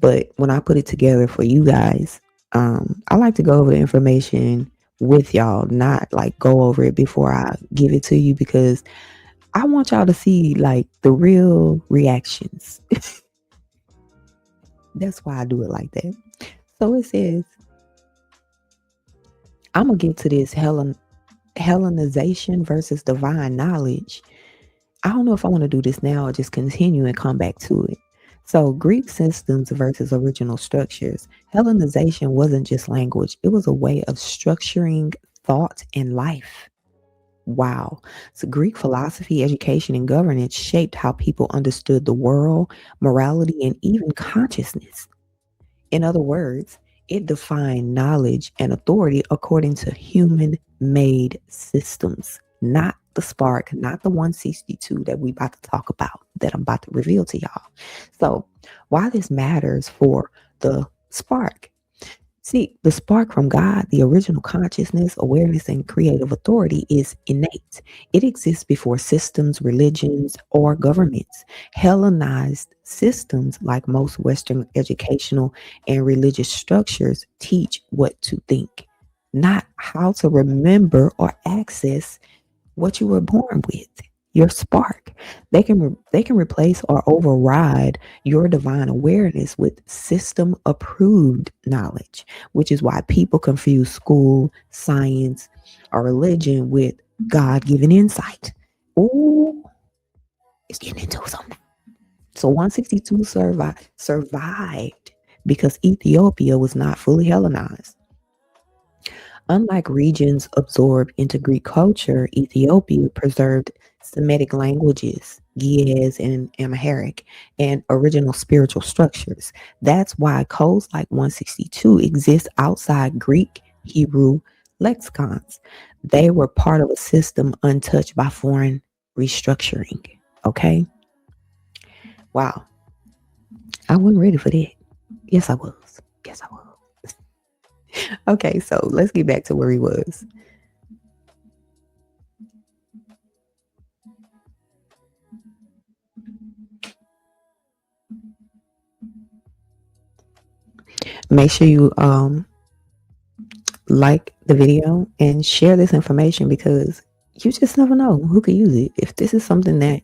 but when I put it together for you guys, I like to go over the information with y'all, not like go over it before I give it to you, because I want y'all to see like the real reactions. That's why I do it like that. So it says, I'm gonna get to this Hellenization versus divine knowledge. I don't know if I want to do this now or just continue and come back to it. So, Greek systems versus original structures. Hellenization wasn't just language, it was a way of structuring thought and life. Wow. So, Greek philosophy, education, and governance shaped how people understood the world, morality, and even consciousness. In other words, it defined knowledge and authority according to human made systems, not the spark, not the 162 that we about to talk about, that I'm about to reveal to y'all. So, why this matters for the spark? See, the spark from God, the original consciousness, awareness, and creative authority is innate. It exists before systems, religions, or governments. Hellenized systems, like most Western educational and religious structures, teach what to think, not how to remember or access what you were born with, your spark. They can replace or override your divine awareness with system approved knowledge, which is why people confuse school, science, or religion with God given insight. Ooh, it's getting into something. So 162 survived because Ethiopia was not fully Hellenized. Unlike regions absorbed into Greek culture, Ethiopia preserved Semitic languages, Ge'ez and Amharic, and original spiritual structures. That's why codes like 162 exist outside Greek, Hebrew lexicons. They were part of a system untouched by foreign restructuring. Okay? Wow. I wasn't ready for that. Yes, I was. Yes, I was. Okay, so let's get back to where he was. Make sure you like the video and share this information, because you just never know who could use it. If this is something that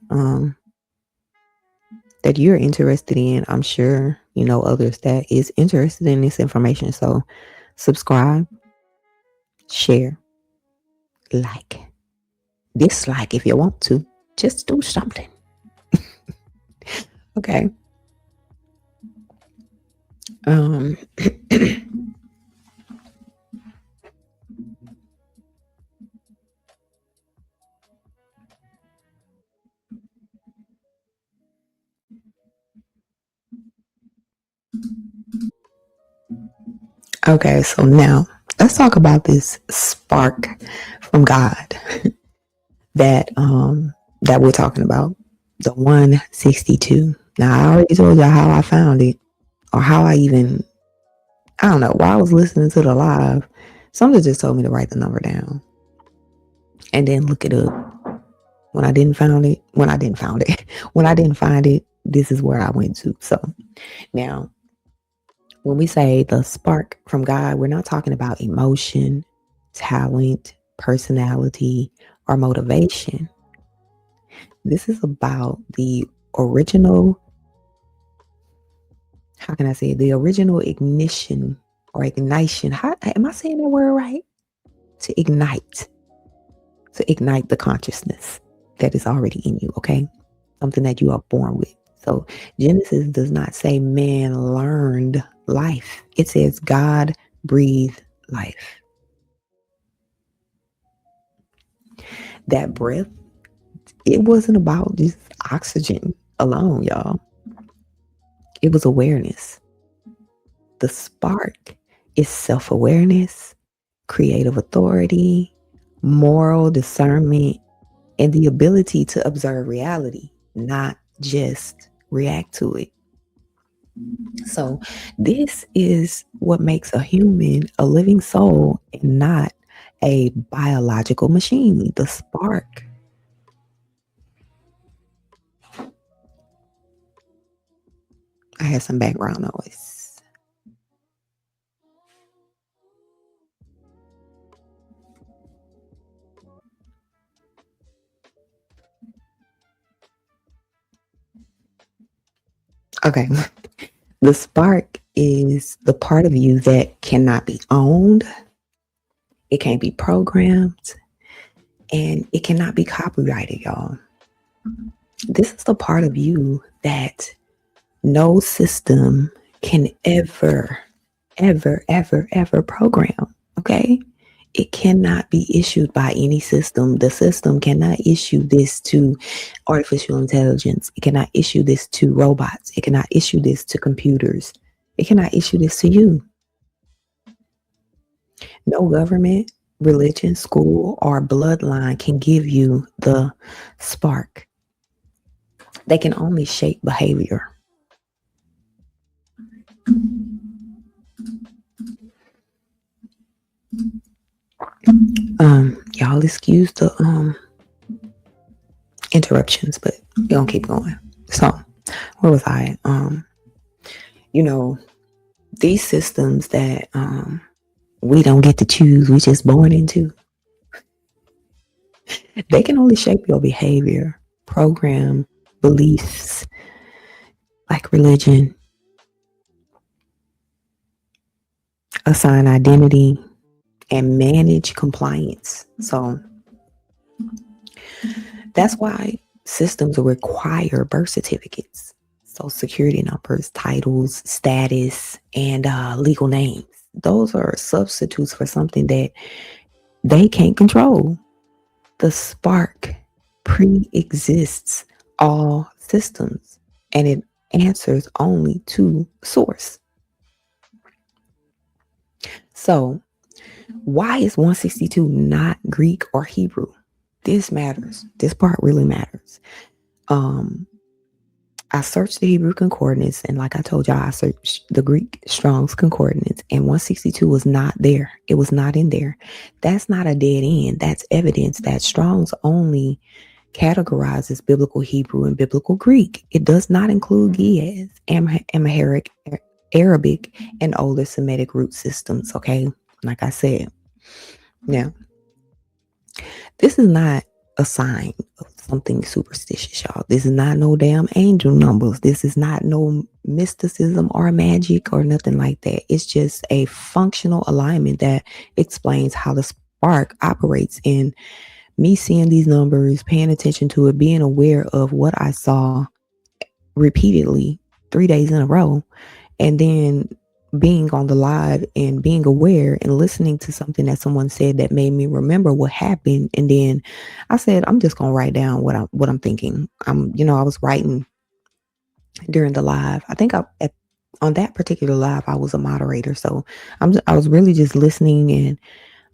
that you're interested in, I'm sure you know others that is interested in this information. So subscribe, share, like, dislike if you want to. Just do something. Okay. Okay, so now let's talk about this spark from God that that we're talking about, the 162. Now I already told y'all how I found it, or how I don't know, while I was listening to the live, something just told me to write the number down and then look it up. When I didn't find it, this is where I went to. So now, when we say the spark from God, we're not talking about emotion, talent, personality, or motivation. This is about the original, how can I say it? The original ignition or ignition. Am I saying that word right? To ignite the consciousness that is already in you, okay? Something that you are born with. So Genesis does not say man learned life. It says God breathed life. That breath, it wasn't about just oxygen alone, y'all. It was awareness. The spark is self-awareness, creative authority, moral discernment, and the ability to observe reality, not just react to it. So this is what makes a human a living soul and not a biological machine, the spark. I had some background noise. Okay. The spark is the part of you that cannot be owned. It can't be programmed. And it cannot be copyrighted, y'all. This is the part of you that no system can ever program. Okay? It cannot be issued by any system. The system cannot issue this to artificial intelligence. It cannot issue this to robots. It cannot issue this to computers. It cannot issue this to you. No government, religion, school, or bloodline can give you the spark. They can only shape behavior. Y'all excuse the interruptions, but we're gonna keep going. So where was I? These systems that we don't get to choose, we're just born into, they can only shape your behavior, program beliefs like religion, assign identity, and manage compliance. So that's why systems require birth certificates, social security numbers, titles, status, and legal names. Those are substitutes for something that they can't control. The spark pre-exists all systems, and it answers only to source. So why is 162 not Greek or Hebrew? This matters. This part really matters. I searched the Hebrew concordance, and like I told y'all, I searched the Greek Strong's concordance, and 162 was not there. It was not in there. That's not a dead end. That's evidence that Strong's only categorizes biblical Hebrew and biblical Greek. It does not include Ge'ez, Amharic, Arabic, and older Semitic root systems. Okay, like I said. Now, this is not a sign of something superstitious, y'all. This is not no damn angel numbers. This is not no mysticism or magic or nothing like that. It's just a functional alignment that explains how the spark operates. In me seeing these numbers, paying attention to it, being aware of what I saw repeatedly 3 days in a row, and then being on the live and being aware and listening to something that someone said that made me remember what happened. And then I said, I'm just going to write down what I'm thinking. I was writing during the live. I think on that particular live, I was a moderator. So I was really just listening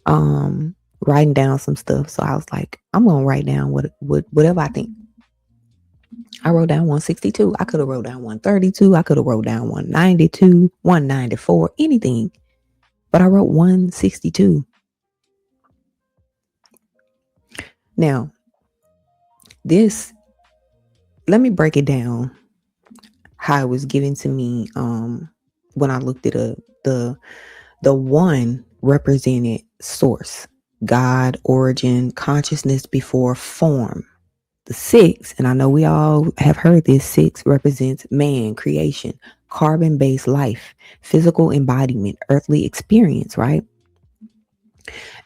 and writing down some stuff. So I was like, I'm going to write down whatever I think. I wrote down 162. I could have wrote down 132. I could have wrote down 192, 194, anything. But I wrote 162. Now, let me break it down how it was given to me when I looked it up. The one represented source, God, origin, consciousness before form. The 6, and I know we all have heard this, 6 represents man, creation, carbon-based life, physical embodiment, earthly experience, right?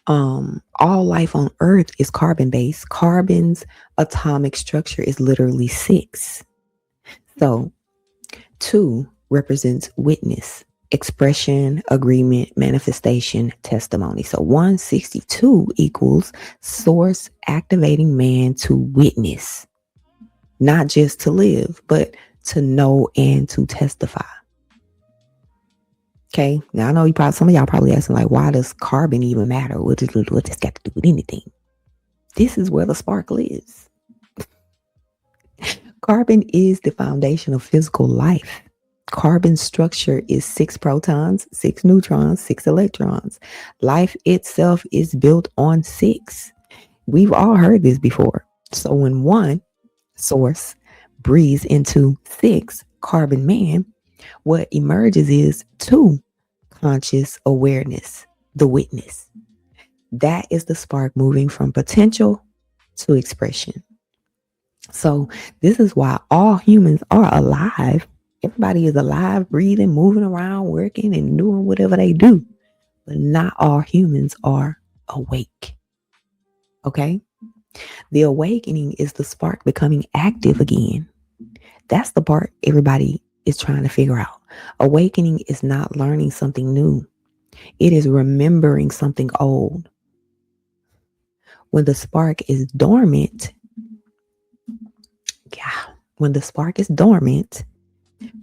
All life on earth is carbon-based. Carbon's atomic structure is literally 6. So 2 represents witness, expression, agreement, manifestation, testimony. So 162 equals source activating man to witness, not just to live, but to know and to testify. Okay. Now I know some of y'all probably asking, like, why does carbon even matter? What does this got to do with anything? This is where the spark lives. Carbon is the foundation of physical life. Carbon structure is 6 protons, 6 neutrons, 6 electrons. Life itself is built on 6. We've all heard this before. So when one source breathes into 6 carbon man, what emerges is 2 conscious awareness, the witness. That is the spark moving from potential to expression. So this is why all humans are alive. Everybody is alive, breathing, moving around, working, and doing whatever they do. But not all humans are awake. Okay? The awakening is the spark becoming active again. That's the part everybody is trying to figure out. Awakening is not learning something new. It is remembering something old. When the spark is dormant,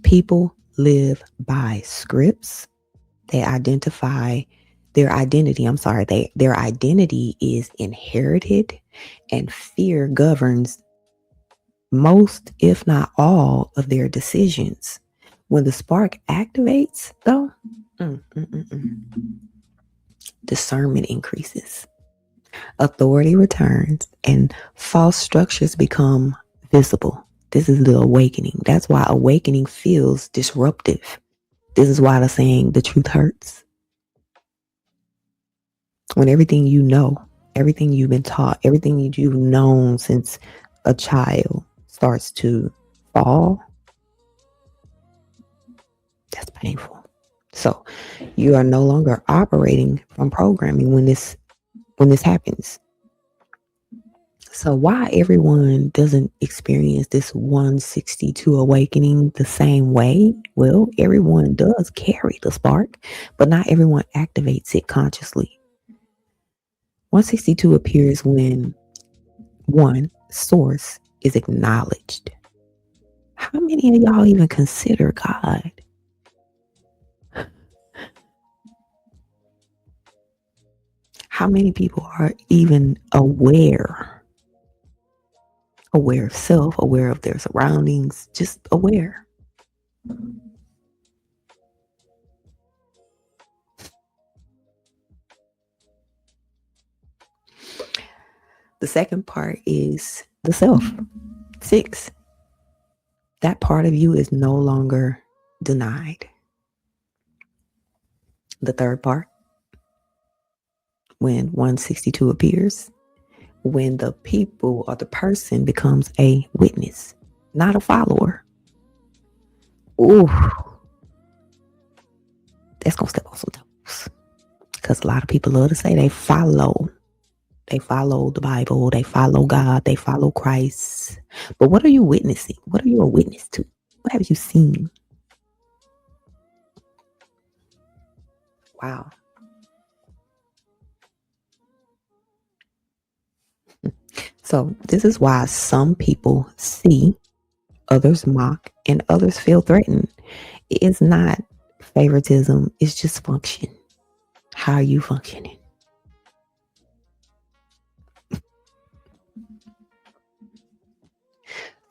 people live by scripts. Their identity is inherited, and fear governs most, if not all, of their decisions. When the spark activates, though, discernment increases, authority returns, and false structures become visible. This is the awakening. That's why awakening feels disruptive. This is why the saying, the truth hurts. When everything you know, everything you've been taught, everything you've known since a child starts to fall, that's painful. So you are no longer operating from programming when this happens. So why everyone doesn't experience this 162 awakening the same way? Well, everyone does carry the spark, but not everyone activates it consciously. 162 appears when one source is acknowledged. How many of y'all even consider God? How many people are even aware of self, aware of their surroundings, just aware? The second part is the self. 6. That part of you is no longer denied. The third part, when 162 appears, when the people or the person becomes a witness, not a follower. Ooh, that's gonna step on some toes. Because a lot of people love to say they follow the Bible, they follow God, they follow Christ. But what are you witnessing? What are you a witness to? What have you seen? Wow. So this is why some people see, others mock, and others feel threatened. It's not favoritism, it's just function. How are you functioning?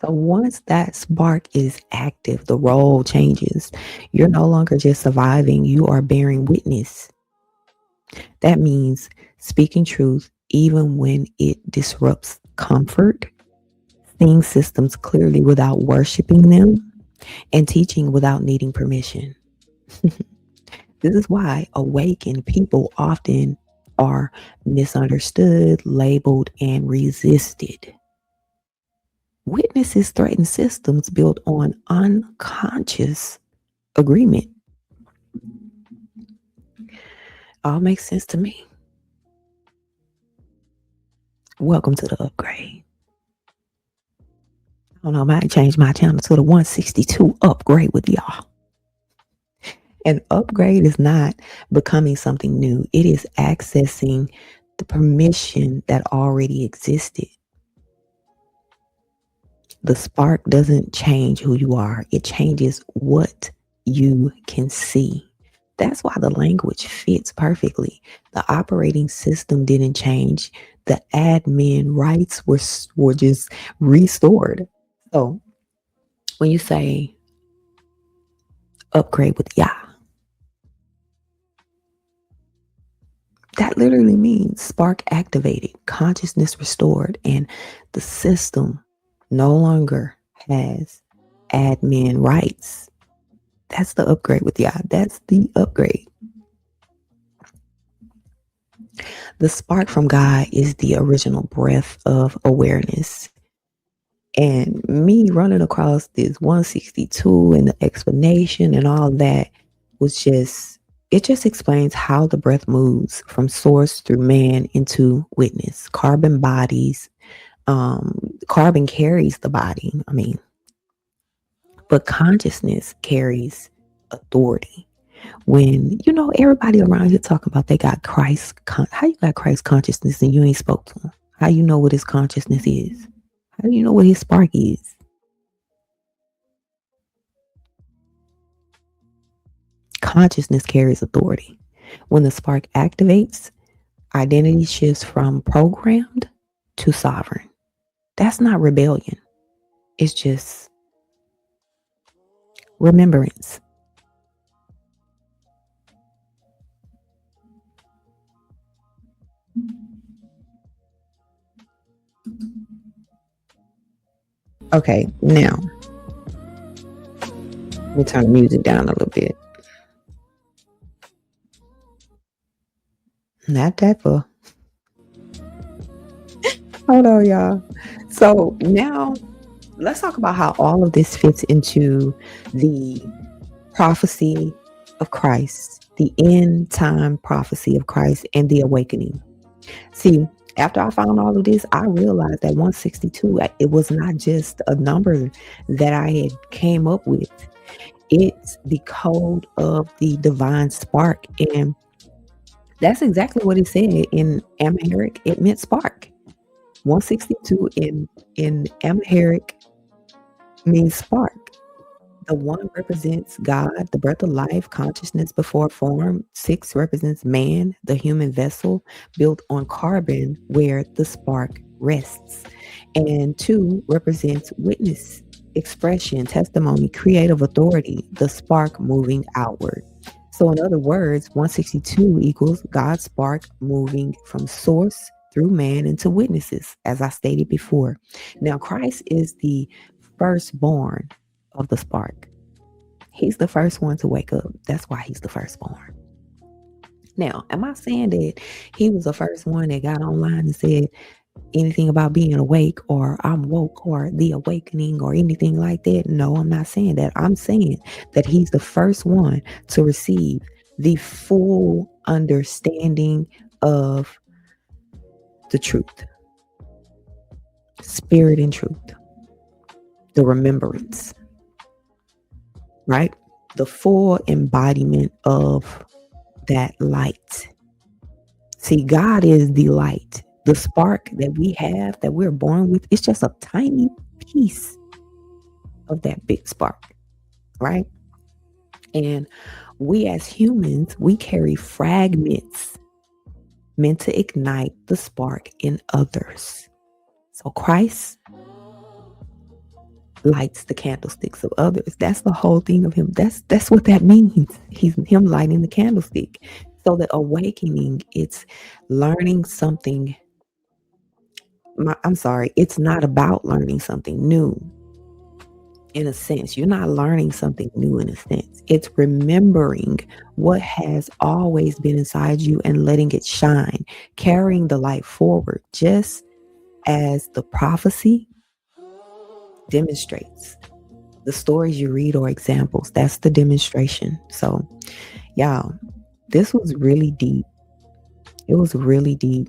So once that spark is active, the role changes. You're no longer just surviving, you are bearing witness. That means speaking truth even when it disrupts comfort, seeing systems clearly without worshiping them, and teaching without needing permission. This is why awakened people often are misunderstood, labeled, and resisted. Witnesses threaten systems built on unconscious agreement. All makes sense to me. Welcome to the upgrade. I don't know, I might change my channel to the 162 upgrade with y'all. An upgrade is not becoming something new. It is accessing the permission that already existed. The spark doesn't change who you are. It changes what you can see. That's why the language fits perfectly. The operating system didn't change. The admin rights were just restored. So when you say upgrade with Yah, that literally means spark activated, consciousness restored, and the system no longer has admin rights. That's the upgrade with Yah. That's the upgrade. The spark from God is the original breath of awareness. And me running across this 162 and the explanation and all that was just, it just explains how the breath moves from source through man into witness. Carbon carries the body. But consciousness carries authority. When, everybody around here talking about they got Christ, how you got Christ consciousness and you ain't spoke to him? How you know what his consciousness is? How do you know what his spark is? Consciousness carries authority. When the spark activates, identity shifts from programmed to sovereign. That's not rebellion. It's just remembrance. Okay, now let me turn the music down a little bit. Not that far. Hold on, y'all. So now let's talk about how all of this fits into the prophecy of Christ, the end time prophecy of Christ and the awakening. See, after I found all of this, I realized that 162, it was not just a number that I had came up with. It's the code of the divine spark. And that's exactly what it said in Amharic. It meant spark. 162 in Amharic means spark. The 1 represents God, the breath of life, consciousness before form. 6 represents man, the human vessel built on carbon where the spark rests. And 2 represents witness, expression, testimony, creative authority, the spark moving outward. So in other words, 162 equals God's spark moving from source through man into witnesses, as I stated before. Now, Christ is the firstborn of the spark. He's the first one to wake up. That's why he's the firstborn. Now, am I saying that he was the first one that got online and said anything about being awake or I'm woke or the awakening or anything like that? No, I'm not saying that. I'm saying that he's the first one to receive the full understanding of the truth, spirit and truth, the remembrance, right? The full embodiment of that light. See, God is the light. The spark that we have, that we're born with, it's just a tiny piece of that big spark, right? And we as humans, we carry fragments meant to ignite the spark in others. So Christ lights the candlesticks of others. That's the whole thing of him. That's what that means. He's him lighting the candlestick. So the awakening, it's learning something. It's not about learning something new. In a sense, you're not learning something new in a sense. It's remembering what has always been inside you and letting it shine, carrying the light forward, just as the prophecy demonstrates. The stories you read are examples. That's the demonstration. So, y'all, this was really deep. It was really deep.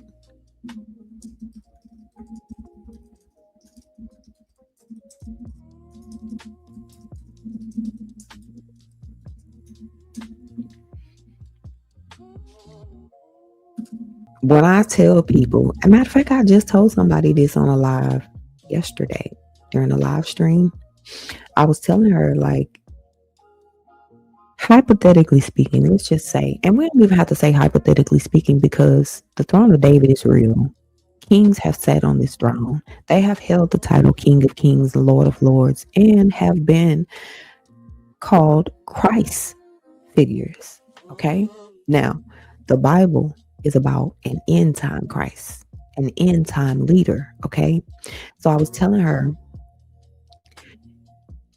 When I tell people, as a matter of fact, I just told somebody this on a live yesterday during a live stream. I was telling her, like, hypothetically speaking, let's just say, and we don't even have to say hypothetically speaking because the throne of David is real. Kings have sat on this throne. They have held the title King of Kings, Lord of Lords, and have been called Christ figures. Okay? Now, the Bible is about an end time Christ, an end time leader. Okay? So I was telling her,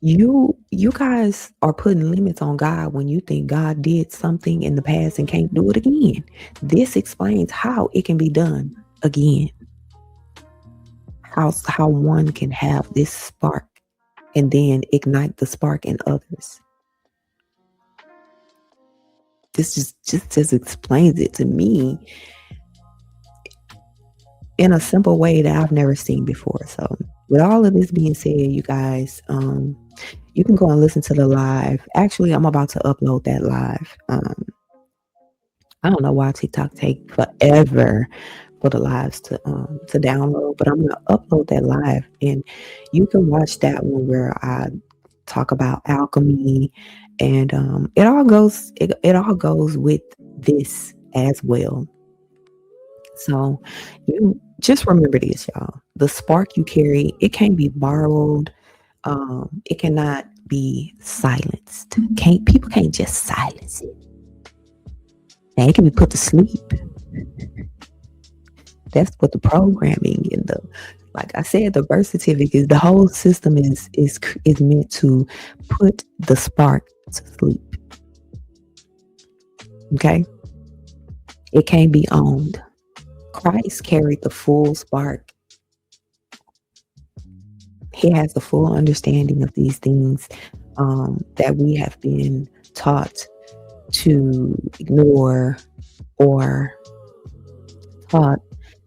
you guys are putting limits on God when you think God did something in the past and can't do it again. This explains how it can be done again. How one can have this spark and then ignite the spark in others. this just explains it to me in a simple way that I've never seen before. So with all of this being said, you guys, you can go and listen to the live. Actually, I'm about to upload that live. I don't know why TikTok take forever for the lives to download, but I'm gonna upload that live, and you can watch that one where I talk about alchemy, and it all goes with this as well. So you just remember this, y'all. The spark you carry, it can't be borrowed. It cannot be silenced. People can't just silence it. Now it can be put to sleep. That's what the programming and the, like I said, the birth certificate, the whole system is meant to put the spark to sleep. Okay? It can't be owned. Christ carried the full spark. He has the full understanding of these things that we have been taught to ignore, or taught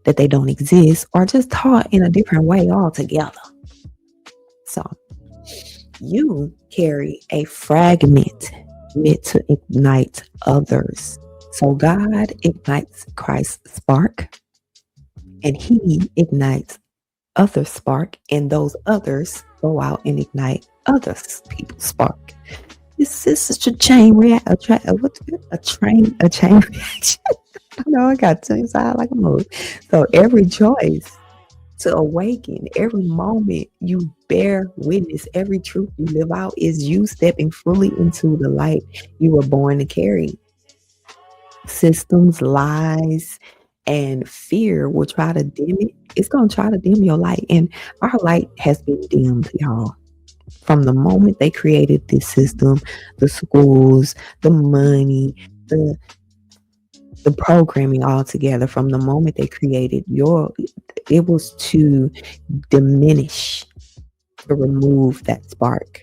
that they don't exist, or just taught in a different way altogether. So you carry a fragment meant to ignite others. So God ignites Christ's spark, and he ignites other spark, and those others go out and ignite other people's spark. This is such a chain reaction. A chain reaction. I know I got to inside like a move. So every choice to awaken, every moment you bear witness, every truth you live out is you stepping fully into the light you were born to carry. Systems, lies, and fear will try to dim it. It's going to try to dim your light. And our light has been dimmed, y'all. From the moment they created this system, the schools, the money, the programming all together, from the moment they created it was to diminish, to remove that spark,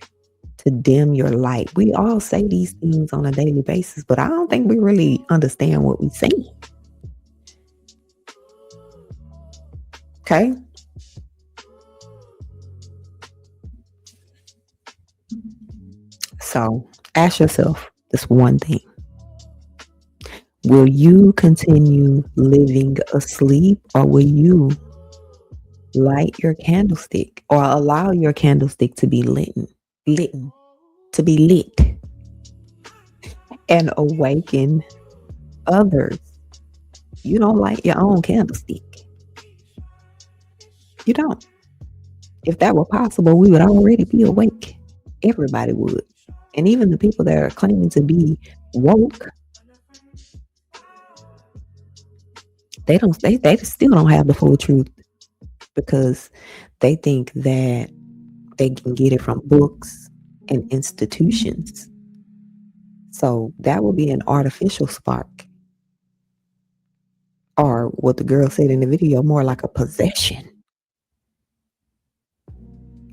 to dim your light. We all say these things on a daily basis, but I don't think we really understand what we say. Okay? So ask yourself this one thing. Will you continue living asleep, or will you light your candlestick, or allow your candlestick to be lit, and awaken others? You don't light your own candlestick. You don't. If that were possible, we would already be awake. Everybody would. And even the people that are claiming to be woke, they still don't have the full truth, because they think that they can get it from books and institutions. So that would be an artificial spark, or what the girl said in the video, more like a possession.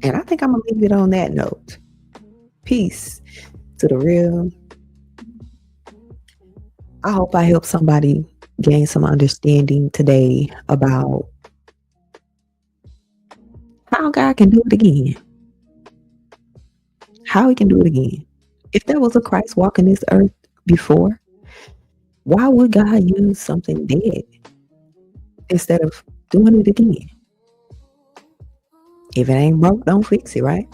And I think I'm gonna leave it on that note. Peace to the real. I hope I helped somebody gain some understanding today about how God can do it again. How he can do it again. If there was a Christ walking this earth before, why would God use something dead instead of doing it again? If it ain't broke, don't fix it, right?